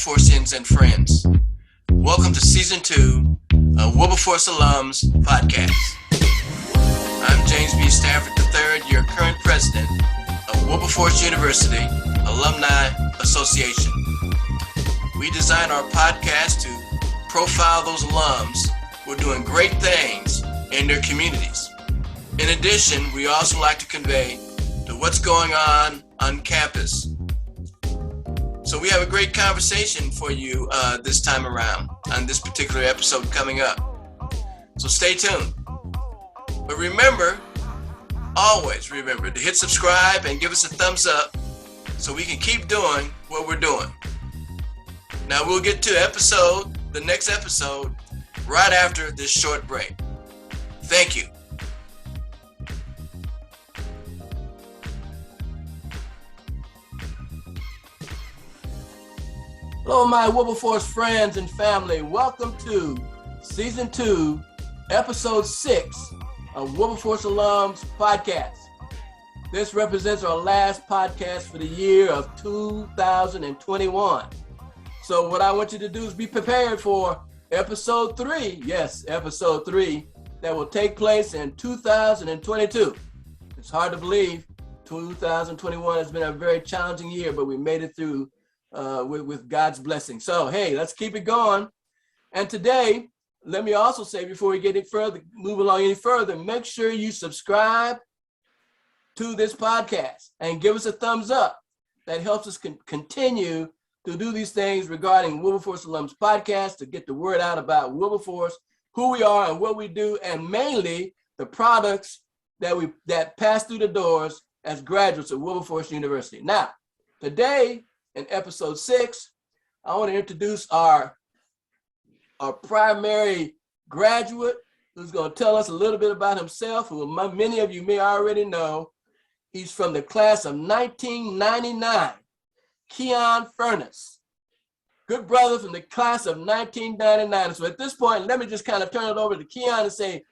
Wilberforcians and friends. Welcome to Season 2 of Wilberforce Alums podcast. I'm James B. Stafford III, your current president of Wilberforce University Alumni Association. We design our podcast to profile those alums who are doing great things in their communities. In addition, we also like to convey what's going on campus. So we have a great conversation for you this time around on this particular episode coming up. So stay tuned. But remember, always remember to hit subscribe and give us a thumbs up so we can keep doing what we're doing. Now we'll get to the next episode, right after this short break. Thank you. Hello, my Wilberforce friends and family. Welcome to Season 2, Episode 6 of Wilberforce Alums podcast. This represents our last podcast for the year of 2021. So what I want you to do is be prepared for Episode 3. Yes, Episode 3 that will take place in 2022. It's hard to believe 2021 has been a very challenging year, but we made it through with God's blessing. So, hey, let's keep it going. And today, let me also say, before we move along any further, make sure you subscribe to this podcast and give us a thumbs up. That helps us continue to do these things regarding Wilberforce Alums podcast, to get the word out about Wilberforce, who we are and what we do, and mainly the products that pass through the doors as graduates of Wilberforce University. Now, today, in episode 6, I want to introduce our primary graduate who's going to tell us a little bit about himself, who many of you may already know. He's from the class of 1999, Kian Furnace. Good brother from the class of 1999. So at this point, let me just kind of turn it over to Kian and say,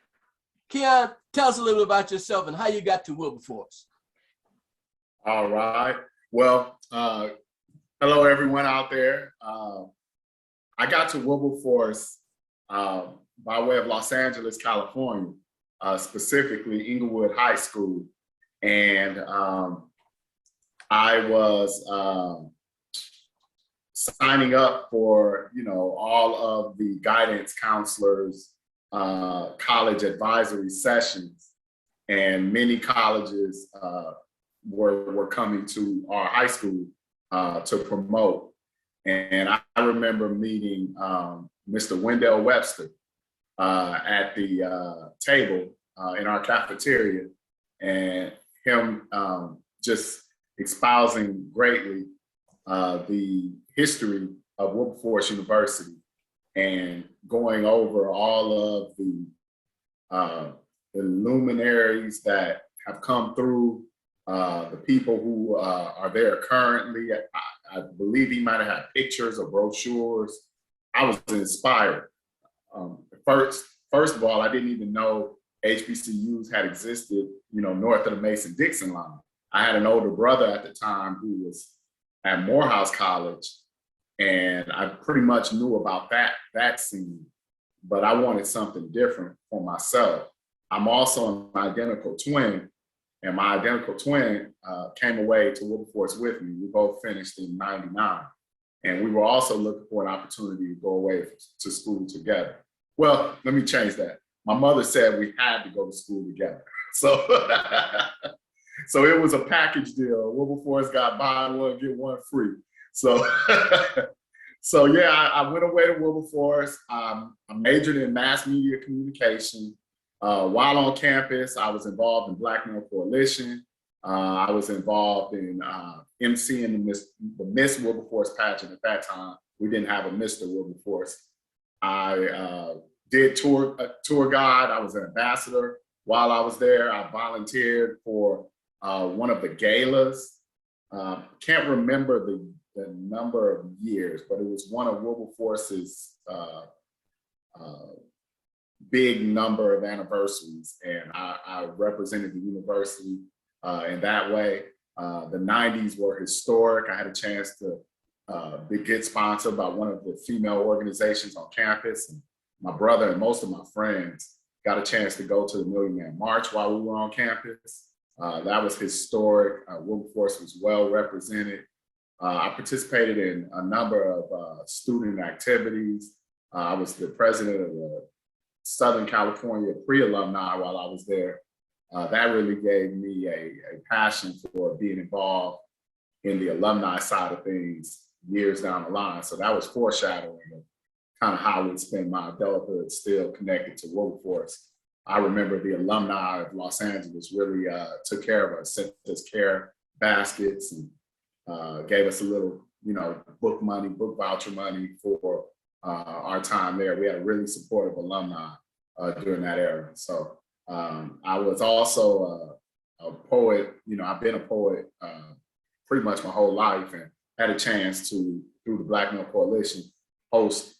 Kian, tell us a little bit about yourself and how you got to Wilberforce. All right. Well, hello, everyone out there. I got to Wilberforce by way of Los Angeles, California, specifically Inglewood High School. And I was signing up for, all of the guidance counselors, college advisory sessions, and many colleges were coming to our high school to promote. And I remember meeting Mr. Wendell Webster at the table in our cafeteria, and him just espousing greatly the history of Wilberforce University and going over all of the luminaries that have come through, the people who are there currently. I believe he might have had pictures or brochures. I was inspired. First of all, I didn't even know HBCUs had existed, north of the Mason-Dixon line. I had an older brother at the time who was at Morehouse College, and I pretty much knew about that scene, but I wanted something different for myself. I'm also an identical twin, and my identical twin came away to Wilberforce with me. We both finished in '99. And we were also looking for an opportunity to go away to school together. Well, let me change that. My mother said we had to go to school together. So, so it was a package deal. Wilberforce got buy one, get one free. So, yeah, I went away to Wilberforce. I majored in mass media communication. While on campus, I was involved in Black Male Coalition. I was involved in emceeing the Miss Wilberforce pageant at that time. We didn't have a Mr. Wilberforce. I did tour guide. I was an ambassador while I was there. I volunteered for one of the galas. Can't remember the number of years, but it was one of Wilberforce's big number of anniversaries, and I represented the university in that way. The 90s were historic. I had a chance to get sponsored by one of the female organizations on campus. And my brother and most of my friends got a chance to go to the Million Man March while we were on campus. That was historic. Wilberforce was well represented. I participated in a number of student activities. I was the president of the Southern California pre-alumni while I was there. That really gave me a passion for being involved in the alumni side of things years down the line. So that was foreshadowing of kind of how I would spend my adulthood still connected to Wilberforce. I remember the alumni of Los Angeles really took care of us, sent us care baskets and gave us a little, book voucher money for our time there. We had a really supportive alumni during that era. So I was also a poet. I've been a poet pretty much my whole life, and had a chance to, through the Black Male Coalition, host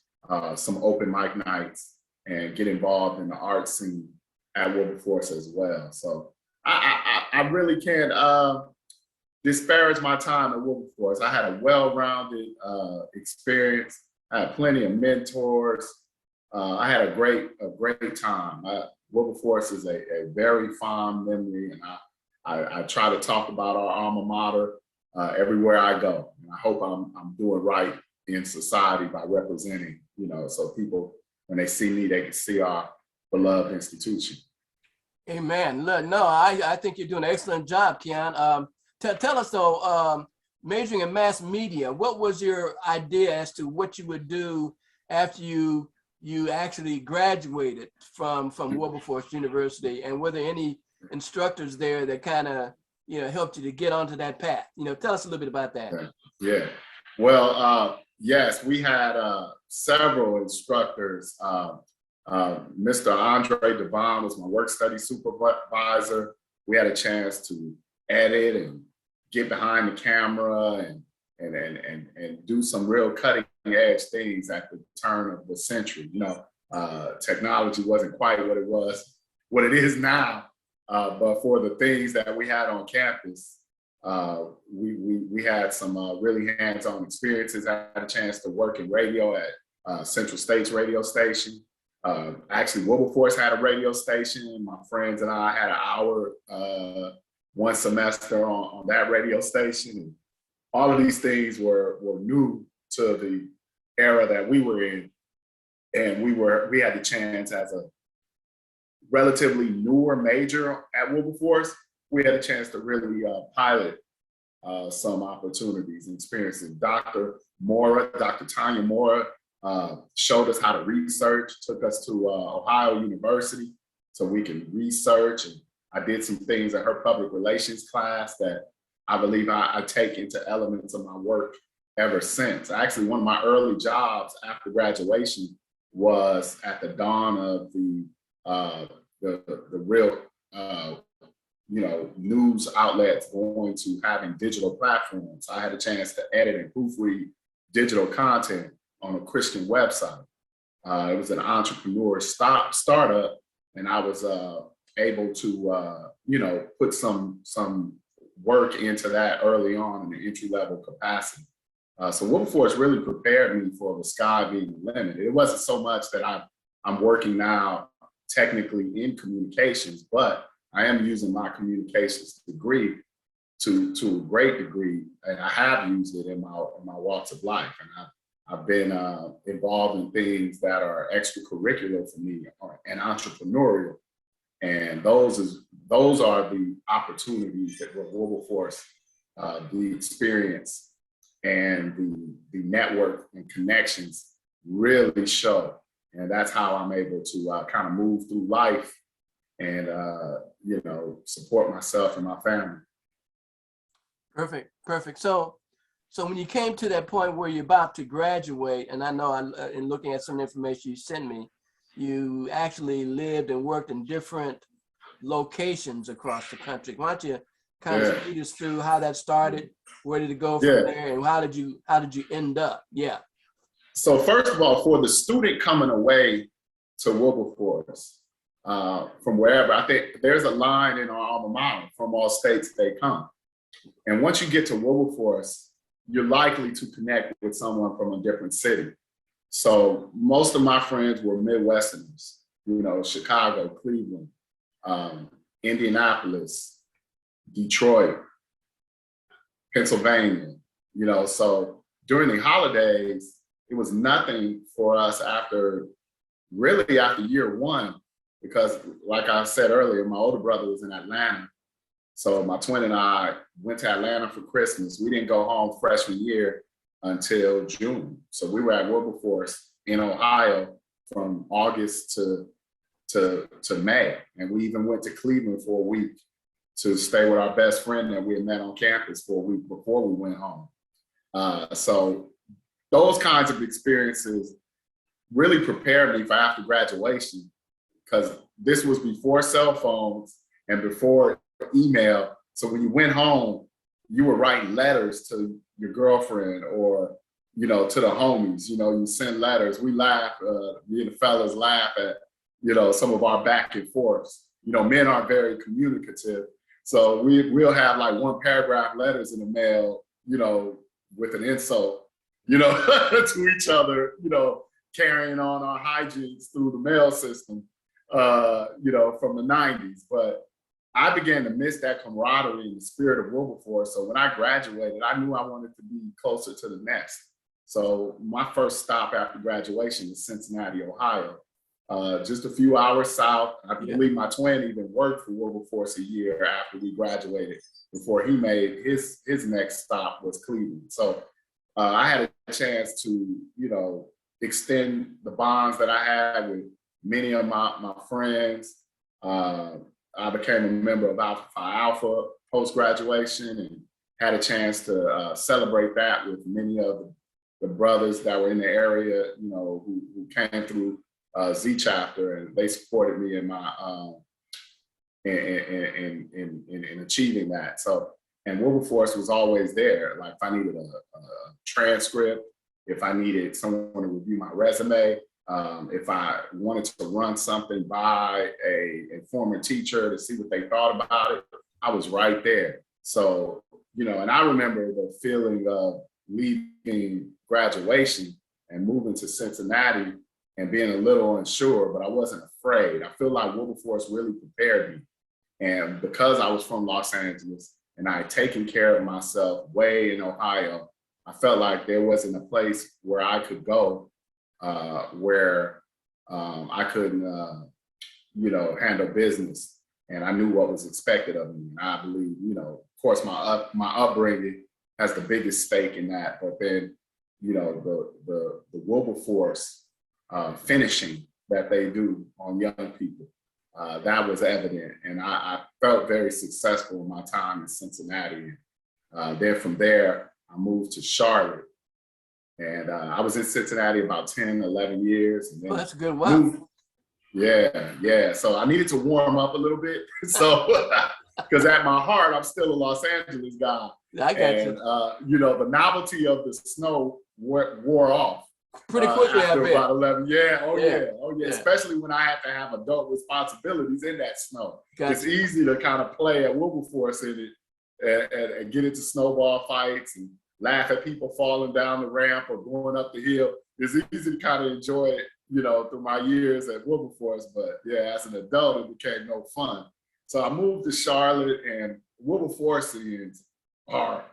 some open mic nights and get involved in the art scene at Wilberforce as well. So I really can't disparage my time at Wilberforce. I had a well-rounded experience. I had plenty of mentors. I had a great time. Wilberforce is a very fond memory, and I try to talk about our alma mater everywhere I go. And I hope I'm doing right in society by representing, so people, when they see me, they can see our beloved institution. Amen. Look, no, I think you're doing an excellent job, Kian. Tell us though, majoring in mass media, what was your idea as to what you would do after you actually graduated from Wilberforce University, and were there any instructors there that kind of helped you to get onto that path? Tell us a little bit about that. Yeah. Well, yes, we had several instructors. Mr. Andre Devon was my work study supervisor. We had a chance to edit and get behind the camera and do some real cutting edge things at the turn of the century. Technology wasn't quite what it is now. But for the things that we had on campus, we had some really hands-on experiences. I had a chance to work in radio at Central State's radio station. Actually, Wilberforce had a radio station. My friends and I had an hour one semester on that radio station. And all of these things were new to the era that we were in. And we had the chance, as a relatively newer major at Wilberforce, we had a chance to really pilot some opportunities and experiences. Dr. Tanya Mora showed us how to research, took us to Ohio University so we can research. And I did some things in her public relations class that I believe I take into elements of my work ever since. Actually, one of my early jobs after graduation was at the dawn of the real news outlets going to having digital platforms. I had a chance to edit and proofread digital content on a Christian website. It was an entrepreneur startup, and I was able to put some work into that early on in the entry-level capacity. So Wilberforce really prepared me for the sky being the limit. It wasn't so much that I'm working now technically in communications, but I am using my communications degree to a great degree, and I have used it in my walks of life. And I've been involved in things that are extracurricular for me and entrepreneurial, and those are the opportunities that Wilberforce, the experience and the network and connections really show. And that's how I'm able to kind of move through life and, support myself and my family. Perfect. So when you came to that point where you're about to graduate, and I know in looking at some information you sent me, you actually lived and worked in different locations across the country. Why don't you kind of lead us through how that started? Where did it go from there, and how did you end up? Yeah. So first of all, for the student coming away to Wilberforce from wherever, I think there's a line in our alma mater: from all states they come. And once you get to Wilberforce, you're likely to connect with someone from a different city. So most of my friends were Midwesterners, Chicago, Cleveland, Indianapolis, Detroit, Pennsylvania, so during the holidays, it was nothing for us after year one, because like I said earlier, my older brother was in Atlanta. So my twin and I went to Atlanta for Christmas. We didn't go home freshman year until June. So we were at Wilberforce in Ohio from August to May. And we even went to Cleveland for a week to stay with our best friend that we had met on campus for a week before we went home. So those kinds of experiences really prepared me for after graduation, because this was before cell phones and before email. So when you went home, you were writing letters to your girlfriend or, to the homies, you send letters. We laugh, me and the fellas laugh at, some of our back and forths. Men aren't very communicative. So we'll have like one paragraph letters in the mail, with an insult, to each other, carrying on our hijinks through the mail system, from the 90s. But I began to miss that camaraderie and the spirit of Wilberforce. So when I graduated, I knew I wanted to be closer to the nest. So my first stop after graduation was Cincinnati, Ohio, just a few hours south. I believe my twin even worked for Wilberforce a year after we graduated before he made his next stop was Cleveland. So I had a chance to, extend the bonds that I had with many of my friends. I became a member of Alpha Phi Alpha post-graduation and had a chance to celebrate that with many of the brothers that were in the area, who came through Z chapter, and they supported me in my in achieving that. So, and Wilberforce was always there. Like if I needed a transcript, if I needed someone to review my resume, if I wanted to run something by a former teacher to see what they thought about it, I was right there. So, and I remember the feeling of leaving graduation and moving to Cincinnati and being a little unsure, but I wasn't afraid. I feel like Wilberforce really prepared me. And because I was from Los Angeles and I had taken care of myself way in Ohio, I felt like there wasn't a place where I could go where I couldn't, handle business. And I knew what was expected of me. And I believe, of course, my upbringing has the biggest stake in that. But then, the Wilberforce finishing that they do on young people, that was evident. And I felt very successful in my time in Cincinnati. Then from there, I moved to Charlotte. And I was in Cincinnati about 10, 11 years. And then that's a good one. Yeah. So I needed to warm up a little bit. So, because at my heart, I'm still a Los Angeles guy. I got you. The novelty of the snow wore off. Pretty quickly after about 11. Yeah. Yeah. Especially when I had to have adult responsibilities in that snow. Gotcha. It's easy to kind of play at Wilberforce in it and get into snowball fights and laugh at people falling down the ramp or going up the hill. It's easy to kind of enjoy it, through my years at Wilberforce. But yeah, as an adult, it became no fun. So I moved to Charlotte, and Wilberforceans are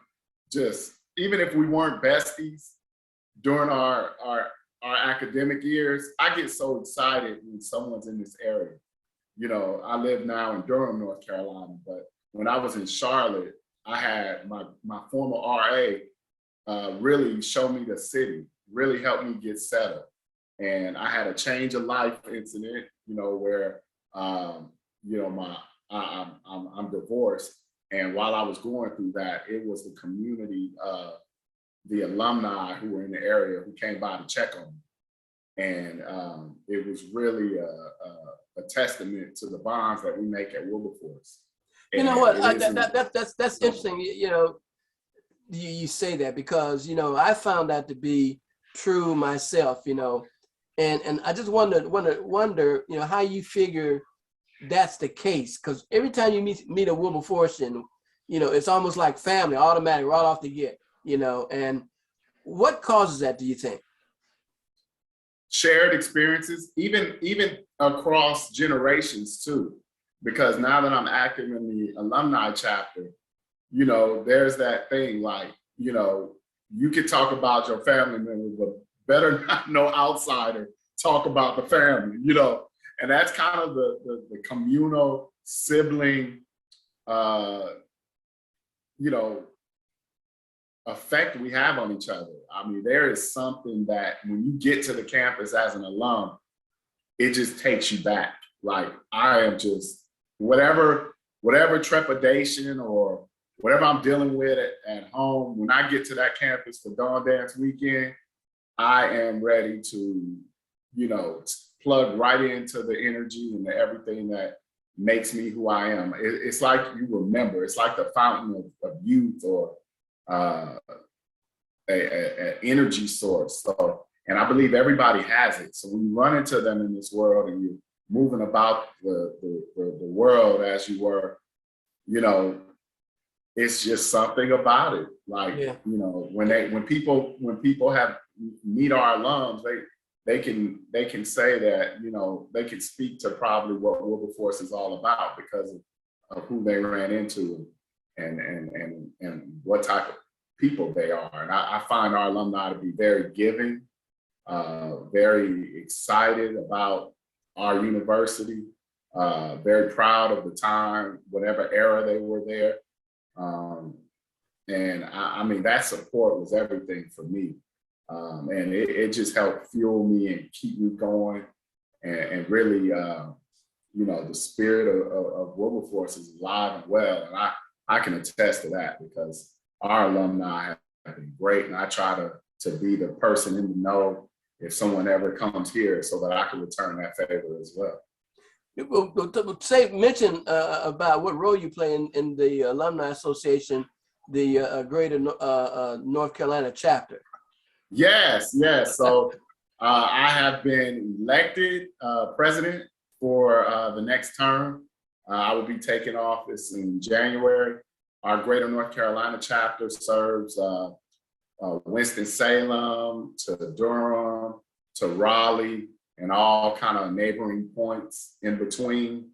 just, even if we weren't besties during our academic years, I get so excited when someone's in this area. I live now in Durham, North Carolina, but when I was in Charlotte, I had my former RA really show me the city, really helped me get settled. And I had a change of life incident, where, I'm divorced. And while I was going through that, it was the community, the alumni who were in the area who came by to check on me. And it was really a testament to the bonds that we make at Wilberforce. You know what? That's interesting. You say that because I found that to be true myself. And I just wonder how you figure that's the case, because every time you meet a Wilberforcean, it's almost like family, automatic, right off the get. and what causes that, do you think? Shared experiences, even across generations too, because now that I'm active in the alumni chapter, there's that thing like, you could talk about your family members, but better not no outsider talk about the family, and that's kind of the communal sibling, effect we have on each other. I mean, there is something that when you get to the campus as an alum, it just takes you back. Like I am just whatever trepidation or whatever I'm dealing with at home, when I get to that campus for Dawn Dance weekend, I am ready to, plug right into the energy and everything that makes me who I am. It's like you remember, it's like the fountain of youth or a energy source. So, and I believe everybody has it. So when you run into them in this world and you're moving about the world as you were, it's just something about it. Like, when people meet our alums, they can say that, they can speak to probably what Wilberforce is all about because of who they ran into and what type of people they are. And I find our alumni to be very giving, very excited about our university, very proud of the time, whatever era they were there. And I mean, that support was everything for me. And it just helped fuel me and keep me going. And really, the spirit of Wilberforce is alive and well. And I can attest to that because our alumni have been great. And I try to be the person in the know if someone ever comes here so that I can return that favor as well. Mention about what role you play in the Alumni Association, the Greater North Carolina chapter. Yes. So I have been elected president for the next term. I will be taking office in January. Our Greater North Carolina chapter serves Winston-Salem to Durham to Raleigh and all kind of neighboring points in between.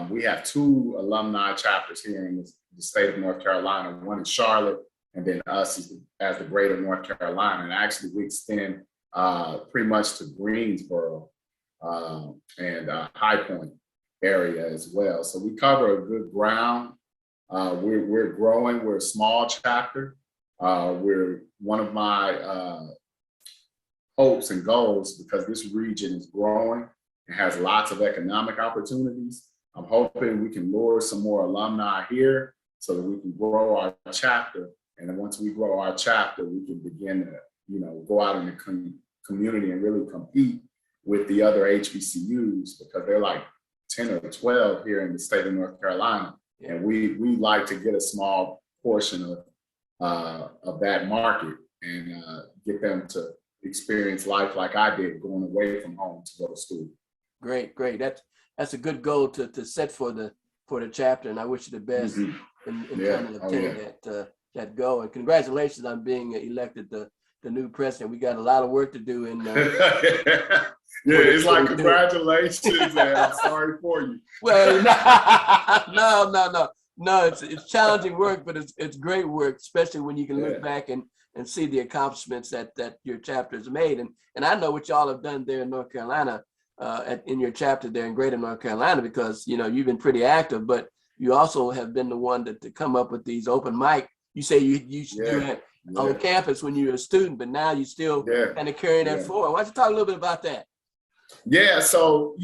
We have 2 alumni chapters here in the state of North Carolina, one in Charlotte, and then us as the Greater North Carolina. And actually we extend pretty much to Greensboro and High Point area as well. So we cover a good ground. We're growing, we're a small chapter. We're one of my hopes and goals, because this region is growing and has lots of economic opportunities. I'm hoping we can lure some more alumni here so that we can grow our chapter. And then once we grow our chapter, we can begin to, go out in the community and really compete with the other HBCUs, because they're like 10 or 12 here in the state of North Carolina. And we like to get a small portion of that market and get them to experience life like I did, going away from home to go to school. Great. That's a good goal to set for the chapter, and I wish you the best in trying to obtain that goal. And congratulations on being elected the new president. We got a lot of work to do in. It's like congratulations, and I'm sorry for you. Well, no. It's challenging work, but it's great work, especially when you can look back and see the accomplishments that your chapter has made. And I know what y'all have done there in North Carolina, in your chapter there in Greater North Carolina, because you've been pretty active, but you also have been the one to come up with these open mic. You say you should do that on campus when you were a student, but now you still kind of carrying that forward. Why don't you talk a little bit about that? Yeah, so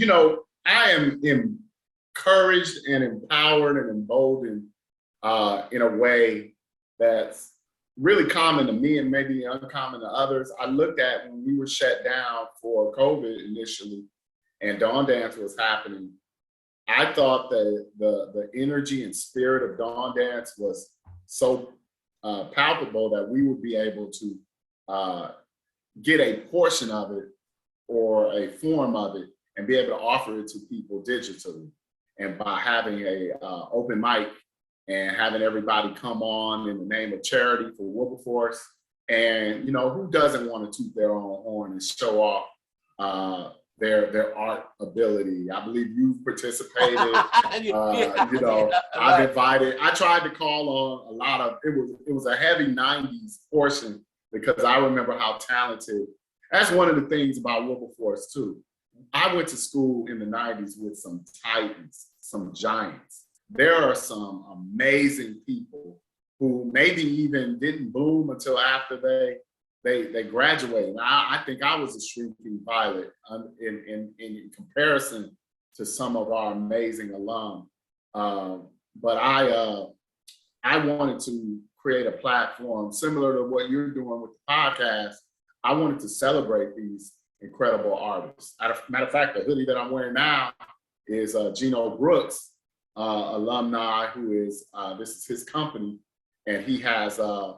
I am encouraged and empowered and emboldened in a way that's really common to me and maybe uncommon to others. I looked at when we were shut down for COVID initially and Dawn Dance was happening, I thought that the energy and spirit of Dawn Dance was so palpable that we would be able to get a portion of it or a form of it and be able to offer it to people digitally. And by having a open mic and having everybody come on in the name of charity for Wilberforce. And, you know, who doesn't want to toot their own horn and show off their art ability? I believe you've participated. You know, I tried to call on a lot of, it was a heavy 90s portion, because I remember how talented. That's one of the things about Wilberforce too. I went to school in the 90s with some titans, some giants. There are some amazing people who maybe even didn't bloom until after they graduated. I think I was a shrinking violet in comparison to some of our amazing alum. But I wanted to create a platform similar to what you're doing with the podcast. I wanted to celebrate these incredible artists. Matter of fact, the hoodie that I'm wearing now is Gino Brooks, alumni, who is, this is his company, and he has a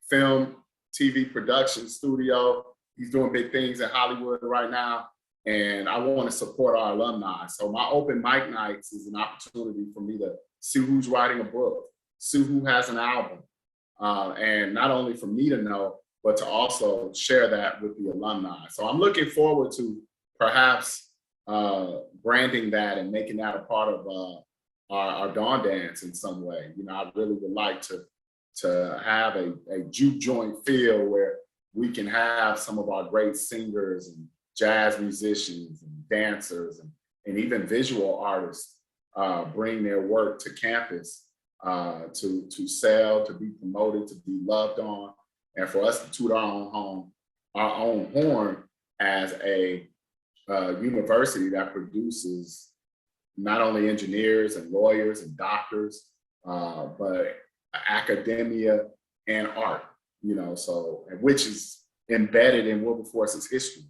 film, TV production studio. He's doing big things in Hollywood right now, and I want to support our alumni. So my open mic nights is an opportunity for me to see who's writing a book, see who has an album, and not only for me to know, but to also share that with the alumni. So I'm looking forward to perhaps branding that and making that a part of our Dawn Dance in some way. You know, I really would like to have a juke joint feel where we can have some of our great singers and jazz musicians and dancers and even visual artists bring their work to campus to sell, to be promoted, to be loved on, and for us to toot our own horn as a university that produces not only engineers and lawyers and doctors, but academia and art, you know, so, which is embedded in Wilberforce's history.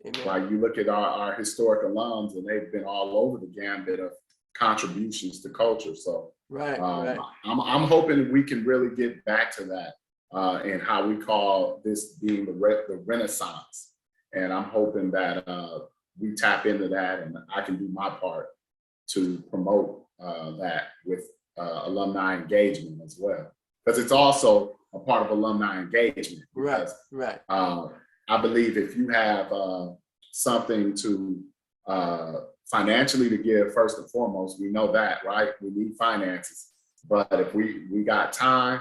Amen. Like you look at our historic alums, and they've been all over the gambit of contributions to culture. So right. I'm hoping we can really get back to that and how we call this being the Renaissance. And I'm hoping that we tap into that, and I can do my part to promote that with alumni engagement as well, because it's also a part of alumni engagement. Because, right. I believe if you have something to financially to give, first and foremost, we know that, right? We need finances, but if we got time,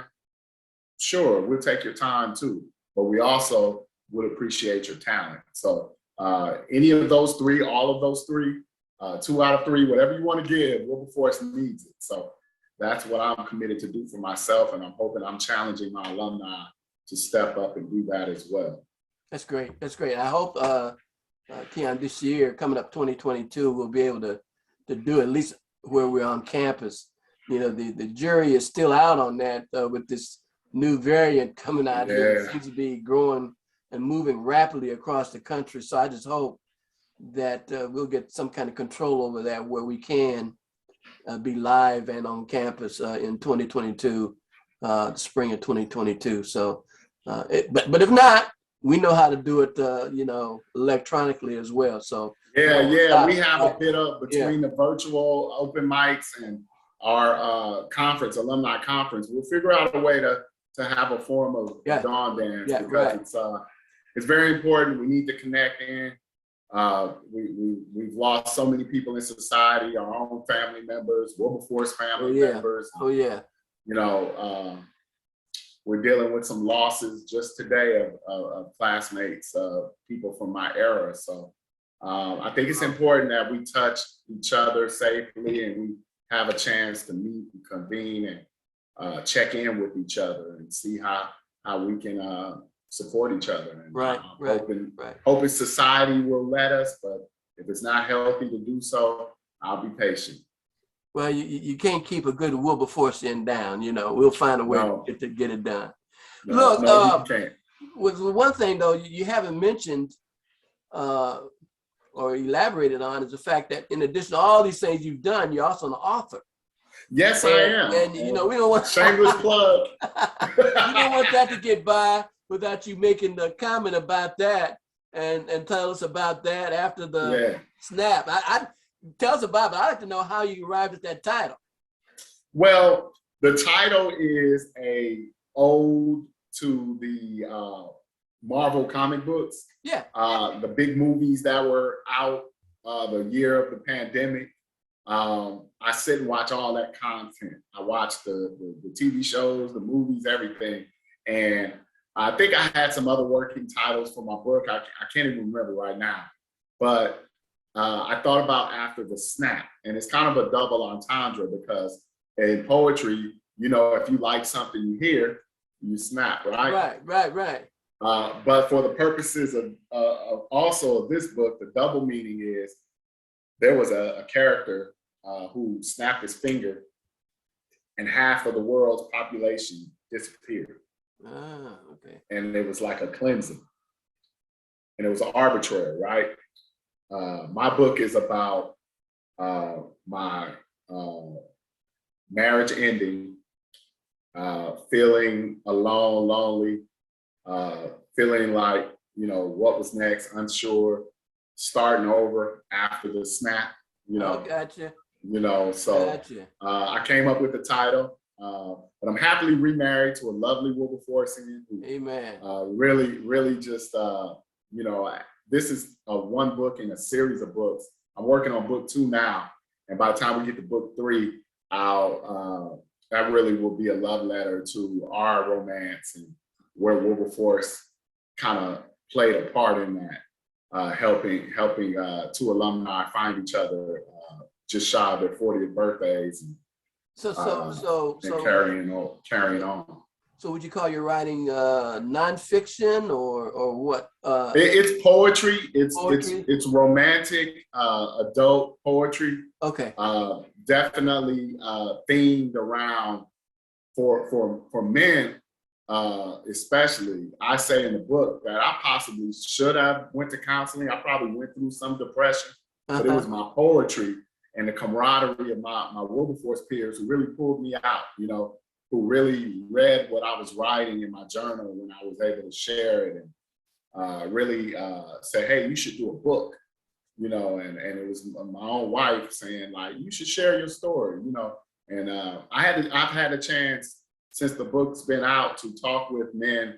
sure, we'll take your time too. But we also would appreciate your talent. So any of those three, all of those three, 2 out of 3, whatever you want to give, Wilberforce needs it. So that's what I'm committed to do for myself, and I'm hoping I'm challenging my alumni to step up and do that as well. That's great. That's great. I hope, Kian, this year, coming up 2022, we'll be able to do at least where we're on campus. You know, the jury is still out on that with this new variant coming out here. It seems to be growing and moving rapidly across the country. So I just hope that we'll get some kind of control over that, where we can be live and on campus in 2022, spring of 2022. So, but if not, we know how to do it, you know, electronically as well. So we have a bit of between the virtual open mics and our conference, alumni conference. We'll figure out a way to have a form of Dawn Dance, because it's very important. We need to connect in. We've lost so many people in society, our own family members, Wilberforce family members. You know, we're dealing with some losses just today of classmates, people from my era. So I think it's important that we touch each other safely, and we have a chance to meet and convene and check in with each other and see how we can support each other. And hoping society will let us, but if it's not healthy to do so, I'll be patient. Well, you can't keep a good Wilberforcean down. You know, we'll find a way to get it done. Look, you can't. With one thing though, you haven't mentioned or elaborated on is the fact that in addition to all these things you've done, you're also an author. Yes, I am. And you know, we don't want shameless plug. You don't want that to get by without you making the comment about that and tell us about that after the snap. I tell us about it, but I'd like to know how you arrived at that title. Well, The title is a ode to the Marvel comic books. Yeah. The big movies that were out the year of the pandemic. I sit and watch all that content. I watch the TV shows, the movies, everything. And I think I had some other working titles for my book. I can't even remember right now. But I thought about After the Snap. And it's kind of a double entendre because in poetry, you know, if you like something you hear, you snap, right? Right. But for the purposes of also of this book, the double meaning is there was a character who snapped his finger and half of the world's population disappeared. Ah, okay. And it was like a cleansing. And it was arbitrary, right? My book is about my marriage ending, feeling alone, lonely, feeling like, you know, what was next, unsure, starting over after the snap, you know. Oh, gotcha. You know, so Gotcha. I came up with the title, but I'm happily remarried to a lovely Wilberforcean who Amen. really just, you know, this is one book in a series of books. I'm working on book 2 now. And by the time we get to book 3, that really will be a love letter to our romance and where Wilberforce kind of played a part in that, helping 2 alumni find each other just shy of their 40th birthdays. And, So carrying on. So would you call your writing nonfiction or what? It's poetry. Poetry? It's romantic adult poetry. Okay. Definitely themed around for men, especially. I say in the book that I possibly should have went to counseling. I probably went through some depression, but it was my poetry and the camaraderie of my Wilberforce peers who really pulled me out, you know, who really read what I was writing in my journal when I was able to share it and really say, hey, you should do a book, you know, and it was my own wife saying like, you should share your story, you know, and I've had a chance since the book's been out to talk with men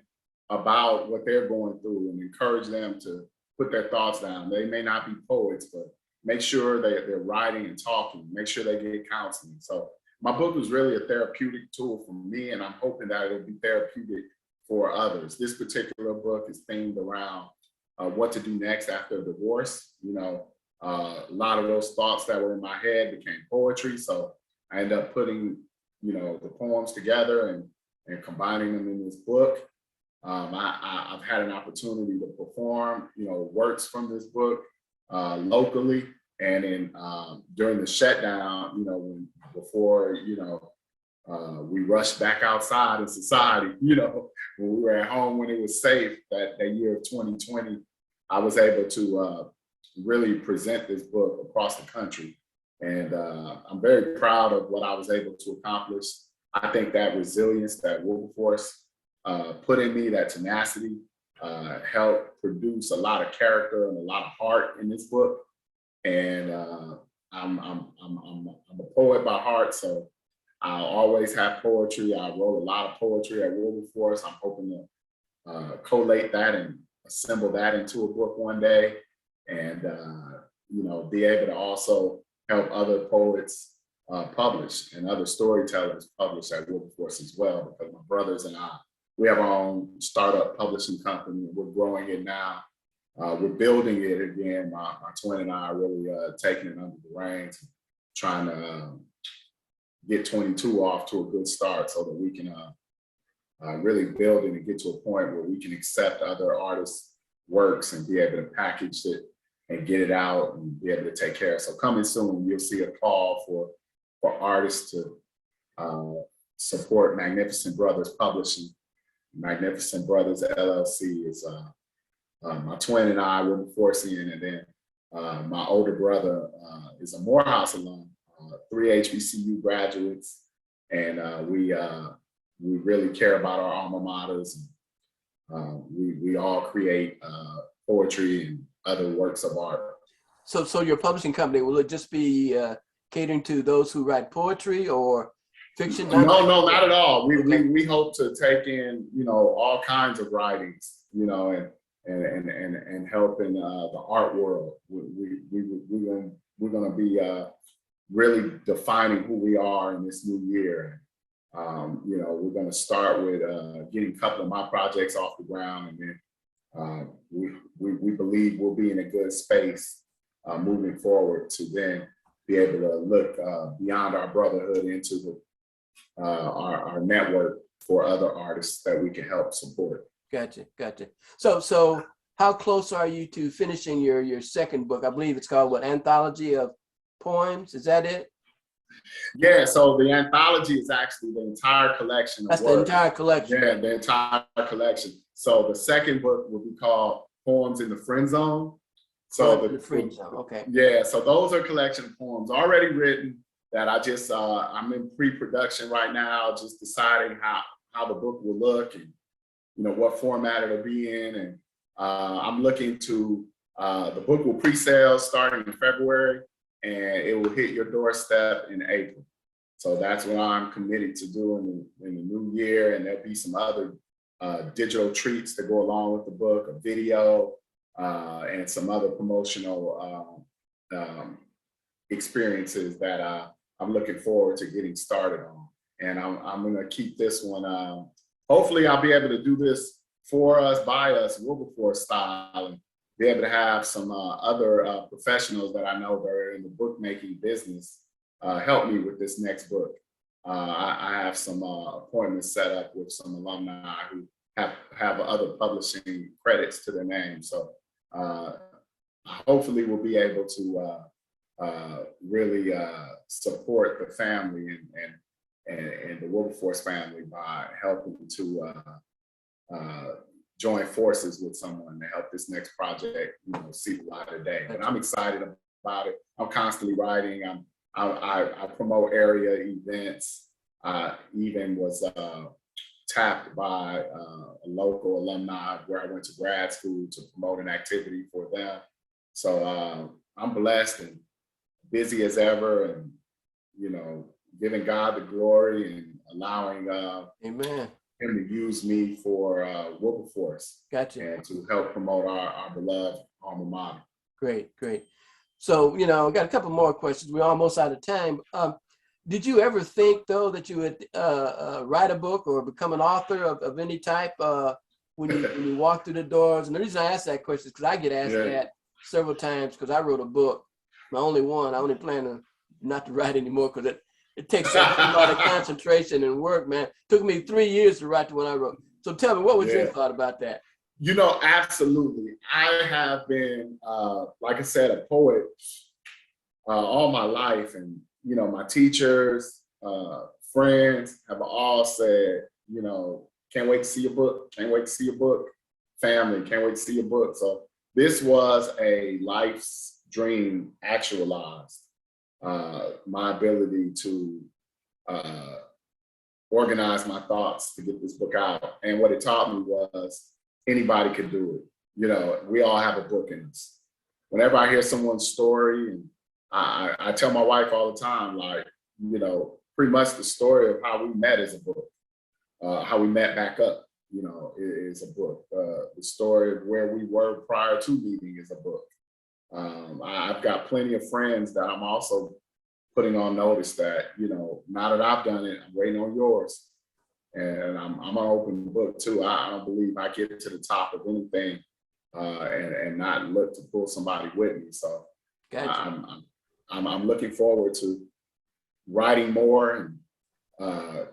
about what they're going through and encourage them to put their thoughts down. They may not be poets, but make sure they're writing and talking, make sure they get counseling. So my book was really a therapeutic tool for me, and I'm hoping that it'll be therapeutic for others. This particular book is themed around what to do next after a divorce. You know, a lot of those thoughts that were in my head became poetry. So I ended up putting, you know, the poems together and combining them in this book. I've had an opportunity to perform, you know, works from this book locally and in during the shutdown, you know, before, you know, we rushed back outside in society, you know, when we were at home when it was safe, that year of 2020, I was able to really present this book across the country. And I'm very proud of what I was able to accomplish. I think that resilience that Wilberforce put in me, that tenacity, helped produce a lot of character and a lot of heart in this book. And I'm a poet by heart, so I'll always have poetry. I wrote a lot of poetry at Wilberforce. I'm hoping to collate that and assemble that into a book one day, and you know, be able to also help other poets publish and other storytellers publish at Wilberforce as well. Because my brothers and I, we have our own startup publishing company, and we're growing it now. We're building it again. My twin and I are really taking it under the reins, trying to get 22 off to a good start so that we can really build it and get to a point where we can accept other artists' works and be able to package it and get it out and be able to take care of it. So coming soon, you'll see a call for artists to support Magnificent Brothers Publishing. Magnificent Brothers LLC is my twin and I, Wilberforcean, and then my older brother is a Morehouse alum, 3 HBCU graduates, and we really care about our alma maters. We all create poetry and other works of art. So your publishing company, will it just be catering to those who write poetry, or Fiction? No, no, not at all. We hope to take in, all kinds of writings, and help in the art world. We're going to be really defining who we are in this new year. We're going to start with getting a couple of my projects off the ground, and then we believe we'll be in a good space moving forward to then be able to look beyond our brotherhood into our network for other artists that we can help support. Gotcha. So how close are you to finishing your second book? I believe it's called Anthology of Poems. Is that it? Yeah, so the anthology is actually the entire collection of That's work. The entire collection. Yeah, the entire collection. So the second book will be called Poems in the Friend Zone. So the Friend Zone, okay. Yeah, so those are a collection of poems already written that I just, I'm in pre-production right now, just deciding how the book will look and, what format it'll be in. And I'm looking to, the book will pre-sale starting in February, and it will hit your doorstep in April. So that's what I'm committed to doing in the new year. And there'll be some other digital treats that go along with the book, a video, and some other promotional experiences that I'm looking forward to getting started on. And I'm gonna keep this one, hopefully I'll be able to do this for us, by us, Wilberforce style, and be able to have some other professionals that I know that are in the bookmaking business help me with this next book. I have some appointments set up with some alumni who have other publishing credits to their name. So hopefully we'll be able to really support the family and the Wilberforce family by helping to join forces with someone to help this next project, see the light of day. But I'm excited about it. I'm constantly writing. I promote area events. I even was tapped by a local alumni where I went to grad school to promote an activity for them. So I'm blessed and busy as ever, and giving God the glory and allowing Amen. Him to use me for Wilberforce. Gotcha. And to help promote our beloved alma mater. Great. So, I got a couple more questions. We're almost out of time. Did you ever think, though, that you would write a book or become an author of any type when you walk through the doors? And the reason I ask that question is because I get asked that several times, because I wrote a book, my only one. I only plan not to write anymore because it takes a lot of concentration and work, man. It took me 3 years to write the one I wrote. So tell me, what was your thought about that? Absolutely. I have been, like I said, a poet all my life. And, my teachers, friends have all said, can't wait to see your book. Can't wait to see your book. Family, can't wait to see your book. So this was a life's dream actualized. My ability to organize my thoughts to get this book out. And what it taught me was anybody could do it. We all have a book in us. Whenever I hear someone's story, and I tell my wife all the time, like, pretty much the story of how we met is a book. How we met back up, is a book. The story of where we were prior to meeting is a book. I've got plenty of friends that I'm also putting on notice that, now that I've done it, I'm waiting on yours. And I'm an open book too. I don't believe I get to the top of anything and not look to pull somebody with me. So gotcha. I'm looking forward to writing more and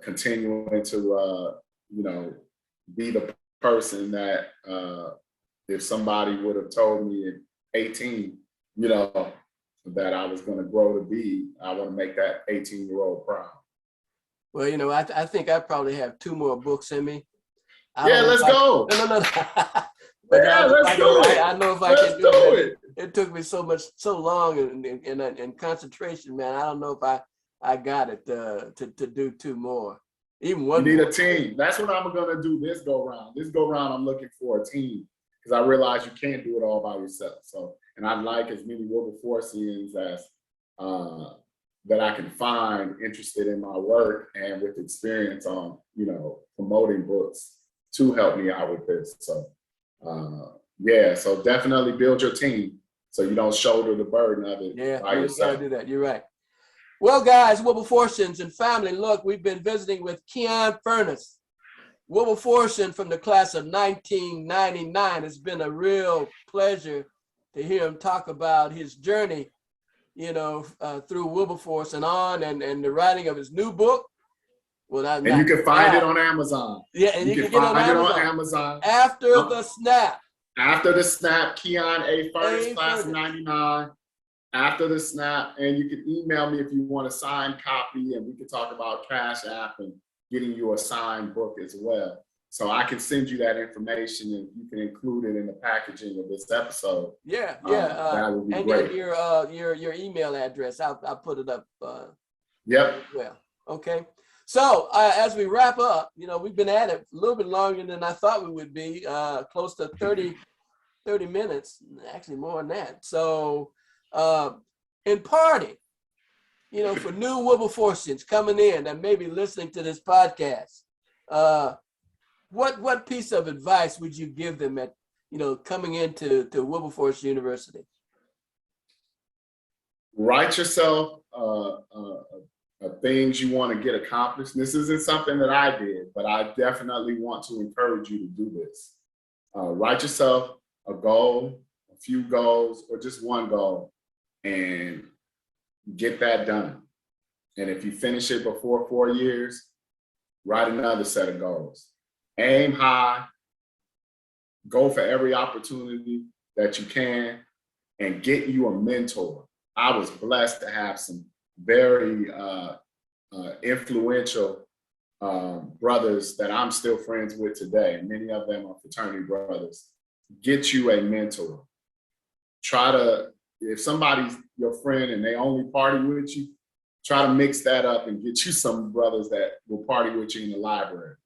continuing to, be the person that if somebody would have told me at 18, that I was going to grow to be, I want to make that 18-year-old proud. Well, I think I probably have 2 more books in me. Let's go. No. But let's do it. I know if I can do it. It took me so long and concentration, man. I don't know if I got it to do 2 more. Even one. You need a team. That's what I'm going to do this go round. This go round, I'm looking for a team because I realize you can't do it all by yourself. So, and I'd like as many Wilberforcians as that I can find interested in my work and with experience on, promoting books to help me out with this. So, so definitely build your team so you don't shoulder the burden of it by yourself. You gotta do that. You're right. Well, guys, Wilberforcians and family, look, we've been visiting with Kian Furnace, Wilberforcian from the class of 1999. It's been a real pleasure to hear him talk about his journey, through Wilberforce and on, and the writing of his new book. Well, you can find it on Amazon. Yeah, and you can find it on Amazon. After the Snap. After the Snap, Kian A. Furnace, class of 99. After the Snap, and you can email me if you want a signed copy, and we can talk about Cash App and getting you a signed book as well. So I can send you that information, and you can include it in the packaging of this episode. Yeah. That would be great. And your email address, I'll put it up. Yep. Well, okay. So as we wrap up, we've been at it a little bit longer than I thought we would be, close to 30 minutes, actually more than that. So in parting, for new Wilberforcians coming in that may be listening to this podcast, what piece of advice would you give them at, coming into Wilberforce University? Write yourself things you want to get accomplished. This isn't something that I did, but I definitely want to encourage you to do this. Write yourself a goal, a few goals, or just one goal, and get that done. And if you finish it before 4 years, write another set of goals. Aim high, go for every opportunity that you can, and get you a mentor. I was blessed to have some very influential brothers that I'm still friends with today. Many of them are fraternity brothers. Get you a mentor. If somebody's your friend and they only party with you, try to mix that up and get you some brothers that will party with you in the library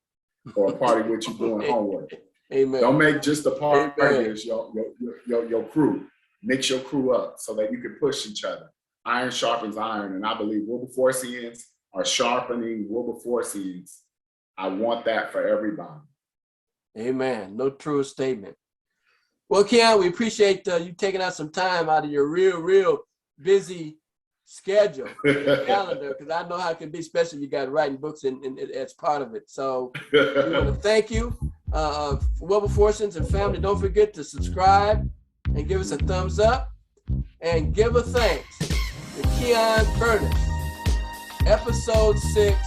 or party with you doing homework. Amen. Don't make just the partyers your crew. Mix your crew up so that you can push each other. Iron sharpens iron, and I believe Wilberforcians are sharpening Wilberforcians. I want that for everybody. Amen. No truer statement. Well, Kian, we appreciate you taking out some time out of your real busy schedule, calendar, because I know how it can be, especially if you got writing books as part of it. So we want to thank you. Wilberforcians and family, don't forget to subscribe and give us a thumbs up, and give a thanks to Kian Furnace, episode 6,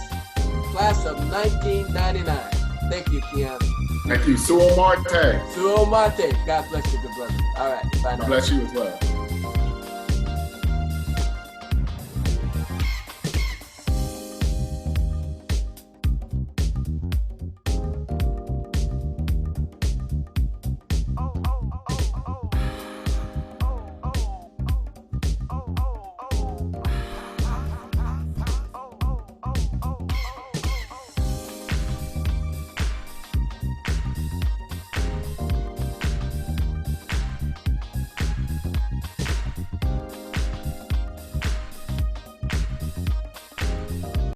class of 1999. Thank you, Kian. Thank you. Suo Marte. Suo Marte. God bless you, good brother. All right. Bye now. God bless you as well.